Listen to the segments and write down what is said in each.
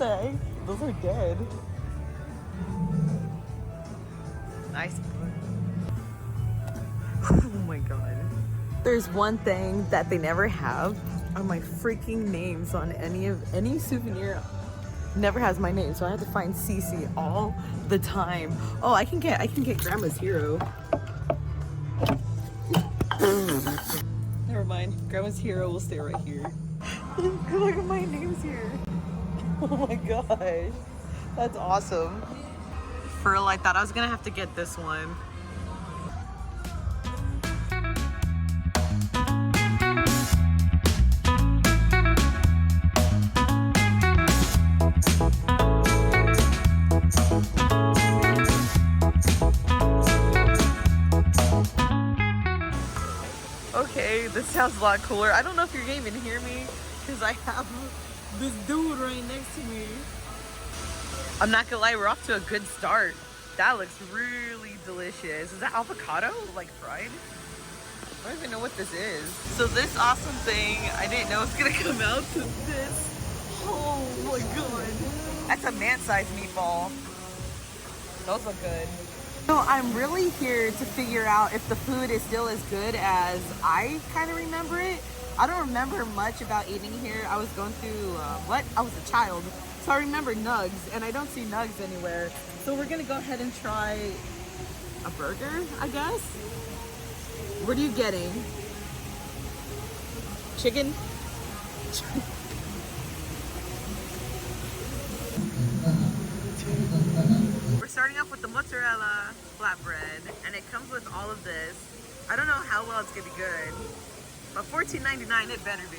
the heck? Those are dead. Nice. Oh my god. There's one thing that they never have are my freaking names on any souvenir. Never has my name, so I have to find Cece all the time. Oh, I can get Grandma's hero. Never mind. Grandma's hero will stay right here. Look at my name's here. Oh my gosh. That's awesome. For real, I thought I was gonna have to get this one. Okay, this sounds a lot cooler. I don't know if you're gonna even hear me because I have this dude right next to me. I'm not gonna lie, we're off to a good start. That looks really delicious. Is that avocado, like fried? I don't even know what this is. So this awesome thing, I didn't know it's gonna come out to this. Oh my god. That's a man-sized meatball. Those look good. So I'm really here to figure out if the food is still as good as I kind of remember it. I don't remember much about eating here. I was going through, I was a child. So I remember nugs, and I don't see nugs anywhere. So we're gonna go ahead and try a burger, I guess. What are you getting? Chicken? We're starting off with the mozzarella flatbread, and it comes with all of this. I don't know how well it's gonna be good, but $14.99 it better be.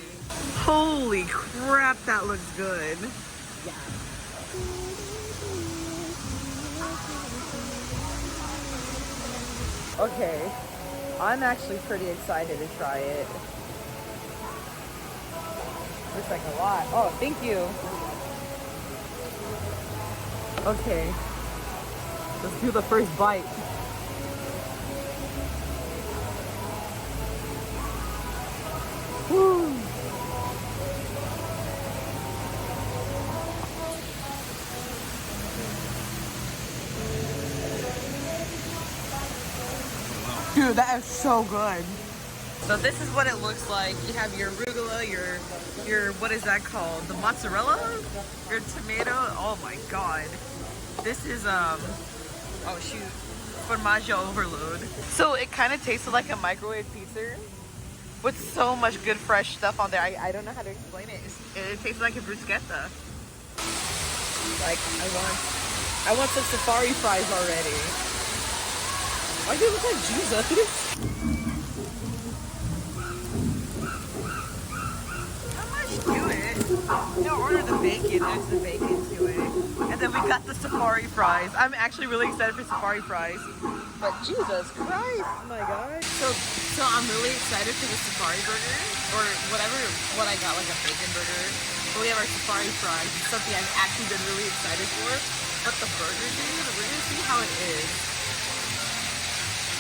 Holy crap, that looks good. Yeah. Okay, I'm actually pretty excited to try it. Looks like a lot. Oh, thank you. Okay, let's do the first bite. Woo. Dude, that is so good. So this is what it looks like. You have your arugula, your what is that called? The mozzarella? Your tomato. Oh my god. This is oh shoot, formaggio overload. So it kind of tasted like a microwave pizza with so much good fresh stuff on there. I don't know how to explain it. It tastes like a bruschetta. Like I want some safari fries already. Why do you look like Jesus? How much to it? No, order the bacon. There's the bacon to it. And then we got the safari fries. I'm actually really excited for safari fries. But Jesus Christ, oh my god. So I'm really excited for the safari burger. Or whatever, what I got, like a bacon burger. But we have our safari fries. It's something I've actually been really excited for. But the burger, dude, we're gonna see how it is.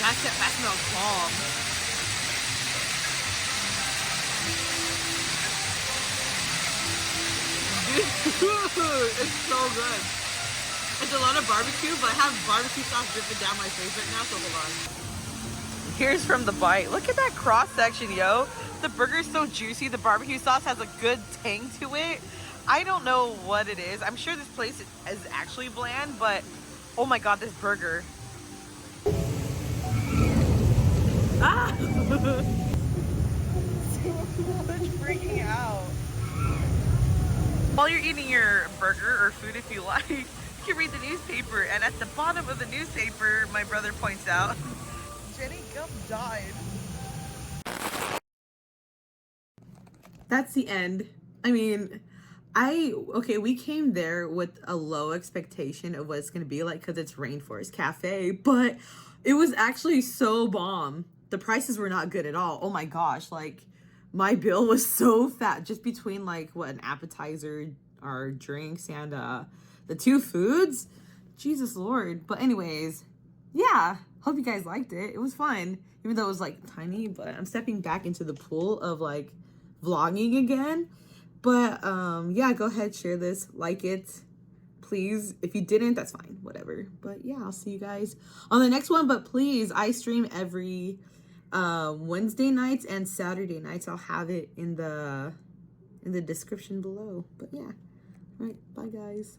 That smells bomb. Dude, it's so good. It's a lot of barbecue, but I have barbecue sauce dripping down my face right now, so hold on. Here's from the bite. Look at that cross section, yo. The burger's so juicy. The barbecue sauce has a good tang to it. I don't know what it is. I'm sure this place is actually bland, but oh my god, this burger. Ah! So much freaking out. While you're eating your burger or food, if you like, you can read the newspaper. And at the bottom of the newspaper, my brother points out, Jenny Gump died. That's the end. I mean, okay, we came there with a low expectation of what it's gonna be like because it's Rainforest Cafe, but it was actually so bomb. The prices were not good at all. Oh my gosh, like my bill was so fat just between like what, an appetizer, our drinks, and the two foods. Jesus Lord. But anyways, yeah, hope you guys liked it. It was fun, even though it was like tiny, but I'm stepping back into the pool of like vlogging again. But yeah, go ahead, share this, like it, please. If you didn't, that's fine, whatever. But yeah, I'll see you guys on the next one. But please, I stream every Wednesday nights and Saturday nights. I'll have it in the description below. But yeah, all right, bye guys.